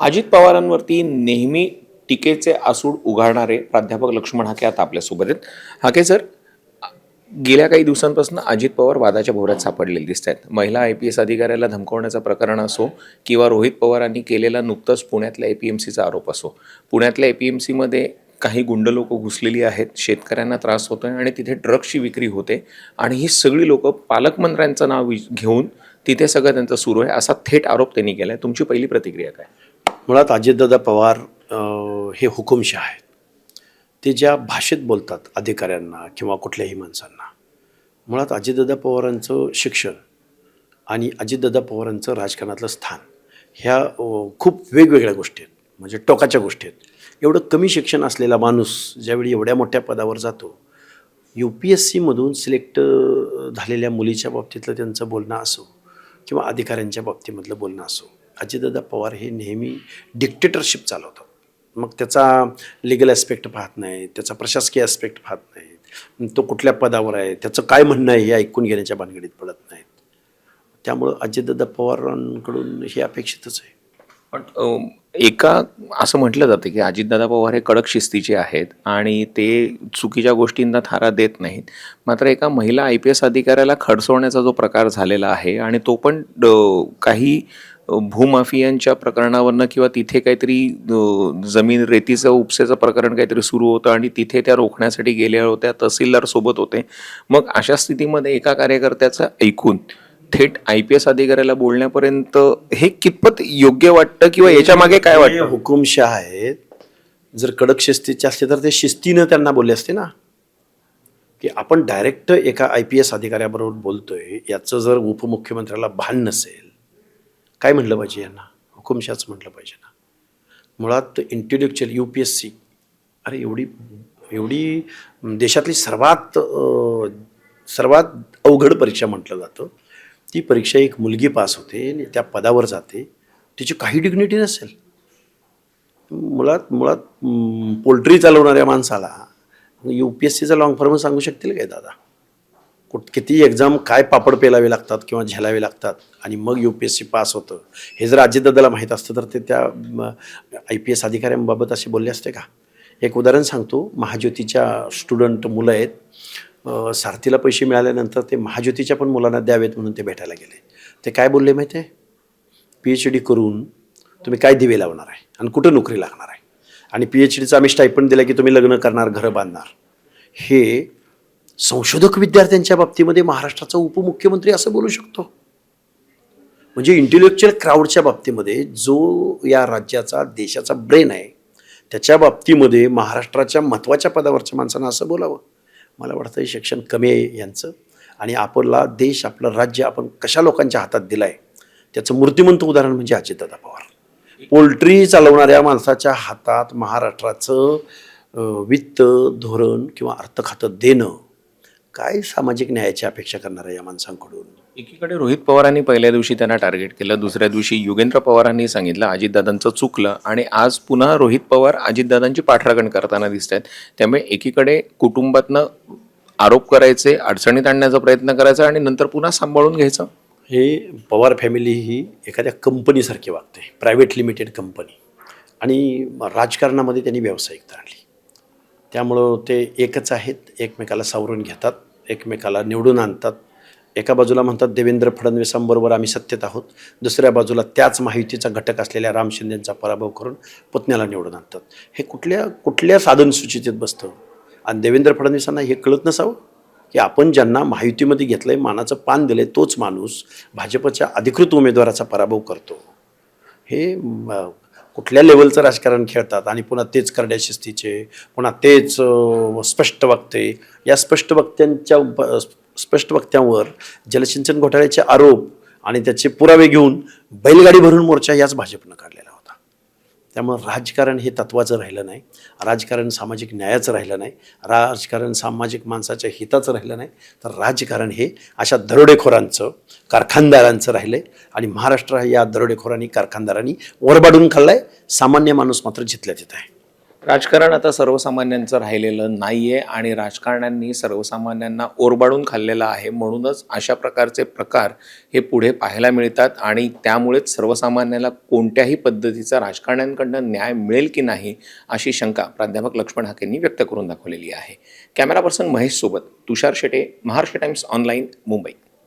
अजित पवारांवरती नेहमी टीकेचे आसूड उगारणारे प्राध्यापक लक्ष्मण हाके आता आपल्यासोबत आहेत. हाके सर, गेल्या काही दिवसांपासून अजित पवार वादाच्या भोवऱ्यात सापडलेले दिसत आहेत. महिला IPS अधिकाऱ्याला धमकावण्याचं प्रकरण असो किंवा रोहित पवारांनी केलेला नुकतंच पुण्यातल्या APMCचा आरोप असो. पुण्यातल्या APMCमध्ये काही गुंड लोक घुसलेली आहेत, शेतकऱ्यांना त्रास होतोय आणि तिथे ड्रग्सची विक्री होते आणि ही सगळी लोक पालकमंत्र्यांचं नाव घेऊन तिथे सगळं त्यांचं सुरू आहे, असा थेट आरोप त्यांनी केलाय. तुमची पहिली प्रतिक्रिया काय? मुळात अजितदादा पवार हे हुकुमशाह आहेत. ते ज्या भाषेत बोलतात अधिकाऱ्यांना किंवा कुठल्याही माणसांना. मुळात अजितदादा पवारांचं शिक्षण आणि अजितदादा पवारांचं राजकारणातलं स्थान ह्या खूप वेगवेगळ्या गोष्टी आहेत, म्हणजे टोकाच्या गोष्टी आहेत. एवढं कमी शिक्षण असलेला माणूस ज्यावेळी एवढ्या मोठ्या पदावर जातो, UPSCमधून सिलेक्ट झालेल्या मुलीच्या बाबतीतलं त्यांचं बोलणं असो किंवा अधिकाऱ्यांच्या बाबतीमधलं बोलणं असो, अजितदादा पवार हे नेहमी डिक्टेटरशिप चालवतात. मग त्याचा लिगल ॲस्पेक्ट पाहत नाही, त्याचा प्रशासकीय ॲस्पेक्ट पाहत नाही, तो कुठल्या पदावर आहे, त्याचं काय म्हणणं आहे हे ऐकून घेण्याच्या भानगडीत पडत नाहीत. त्यामुळं अजितदादा पवारांकडून हे अपेक्षितच आहे. पण एका असं म्हटलं जातं की अजितदादा पवार हे कडक शिस्तीचे आहेत आणि ते चुकीच्या गोष्टींना थारा देत नाहीत. मात्र एका महिला IPS अधिकाऱ्याला खडसवण्याचा जो प्रकार झालेला आहे आणि तो पण काही भूमाफियांच्या प्रकरणावरनं किंवा तिथे काहीतरी जमीन रेतीचं उपसेचं प्रकरण काहीतरी सुरू होतं आणि तिथे त्या रोखण्यासाठी गेल्या होत्या, तहसीलदार सोबत होते. मग अशा स्थितीमध्ये एका कार्यकर्त्याचं ऐकून थेट IPS अधिकाऱ्याला बोलण्यापर्यंत हे कितपत योग्य वाटतं किंवा याच्या मागे काय वाटतं? हुकुमशाह आहेत. जर कडक शिस्तीचे असते तर ते शिस्तीनं त्यांना बोलले असते ना, की आपण डायरेक्ट एका IPS अधिकाऱ्याबरोबर बोलतोय याचं जर उपमुख्यमंत्र्याला भान नसेल, काय म्हटलं पाहिजे यांना? हुकुमशाहच म्हटलं पाहिजे ना. मुळात इंटेलेक्च्युअल UPSC अरे एवढी देशातली सर्वात अवघड परीक्षा म्हटलं जातं. ती परीक्षा एक मुलगी पास होते आणि त्या पदावर जाते, तिची काही डिग्निटी नसेल. मुळात पोल्ट्री चालवणाऱ्या माणसाला UPSCचा लॉंग फॉर्म सांगू शकतील काय दादा? किती एक्झाम काय पापड पेलावे लागतात किंवा झेलावे लागतात आणि मग UPSC पास होतं, हे जर अजितदादाला माहीत असतं तर ते त्या IPS अधिकाऱ्यांबाबत असे बोलले असते का? एक उदाहरण सांगतो. महाज्योतीच्या स्टुडंट मुलं आहेत, सारथीला पैसे मिळाल्यानंतर ते महाज्योतीच्या पण मुलांना द्यावेत म्हणून ते भेटायला गेले. ते काय बोलले माहिती आहे? PhD करून तुम्ही काय दिवे लावणार आहे आणि कुठं नोकरी लागणार आहे, आणि PhDचा आम्ही स्टायपंड दिला की तुम्ही लग्न करणार, घरं बांधणार. हे संशोधक विद्यार्थ्यांच्या बाबतीमध्ये महाराष्ट्राचा उपमुख्यमंत्री असं बोलू शकतो? म्हणजे इंटेलेक्च्युअल क्राऊडच्या बाबतीमध्ये जो या राज्याचा देशाचा ब्रेन आहे, त्याच्या बाबतीमध्ये महाराष्ट्राच्या महत्त्वाच्या पदावरच्या माणसांना असं बोलावं? मला वाटतं हे शिक्षण कमी आहे यांचं. आणि आपला देश, आपलं राज्य आपण कशा लोकांच्या हातात दिलं आहे त्याचं मूर्तिमंत उदाहरण म्हणजे अजितदादा पवार. पोल्ट्री चालवणाऱ्या माणसाच्या हातात महाराष्ट्राचं वित्त धोरण किंवा अर्थ खातं देणं, काय सामाजिक न्यायाची अपेक्षा करणार आहे या माणसांकडून? एकीकडे रोहित पवारांनी पहिल्या दिवशी त्यांना टार्गेट केलं, दुसऱ्या दिवशी युगेंद्र पवारांनी सांगितलं अजितदादांचं चुकलं, आणि आज पुन्हा रोहित पवार अजितदादांची पाठराखण करताना दिसत आहेत. त्यामुळे एकीकडे कुटुंबातनं आरोप करायचे, अडचणीत आणण्याचा प्रयत्न करायचा आणि नंतर पुन्हा सांभाळून घ्यायचं. हे पवार फॅमिली ही एखाद्या कंपनीसारखी वागते, प्रायव्हेट लिमिटेड कंपनी, आणि राजकारणामध्ये त्यांनी व्यावसायिकता आणली. त्यामुळं ते एकच आहेत, एकमेकाला सावरून घेतात, एकमेकाला निवडून आणतात. एका बाजूला म्हणतात देवेंद्र फडणवीसांबरोबर आम्ही सत्तेत आहोत, दुसऱ्या बाजूला त्याच महायुतीचा घटक असलेल्या राम शिंदेंचा पराभव करून पुतण्याला निवडून आणतात. हे कुठल्या साधनसूचितेत बसतं? आणि देवेंद्र फडणवीसांना हे कळत नसावं की आपण ज्यांना महायुतीमध्ये घेतलं आहे, मानाचं पान दिलं आहे, तोच माणूस भाजपच्या अधिकृत उमेदवाराचा पराभव करतो. हे कुठल्या लेवलचं राजकारण खेळतात आणि पुन्हा तेच करड्या शिस्तीचे, पुन्हा तेच स्पष्ट वक्ते. या स्पष्ट वक्त्यांवर जलसिंचन घोटाळ्याचे आरोप आणि त्याचे पुरावे घेऊन बैलगाडी भरून मोर्चा याच भाजपनं काढलेला होता. त्यामुळं राजकारण हे तत्वाचं राहिलं नाही, राजकारण सामाजिक न्यायाचं राहिलं नाही, राजकारण सामाजिक माणसाच्या हिताचं राहिलं नाही, तर राजकारण हे अशा दरोडेखोरांचं, कारखानदारांचं राहिलं आहे. आणि महाराष्ट्र या दरोडेखोरांनी, कारखानदारांनी वरबाडून खाल्ला आहे. सामान्य माणूस मात्र जिथल्या तिथं आहे. राजकारण आता सर्वसामान्यांचं राहिलेलं नाहीये आणि राजकारण्यांनी सर्वसामान्यांना ओरबाडून खाल्लेलं आहे. म्हणूनच अशा प्रकारचे प्रकार हे पुढे पाहायला मिळतात आणि त्यामुळेच सर्वसामान्याला कोणत्याही पद्धतीचा राजकारण्यांकडनं न्याय मिळेल की नाही अशी शंका प्राध्यापक लक्ष्मण हाकेंनी व्यक्त करून दाखवलेली आहे. कॅमेरा पर्सन महेश सोबत तुषार शेटे, महाराष्ट्र टाइम्स ऑनलाईन, मुंबई.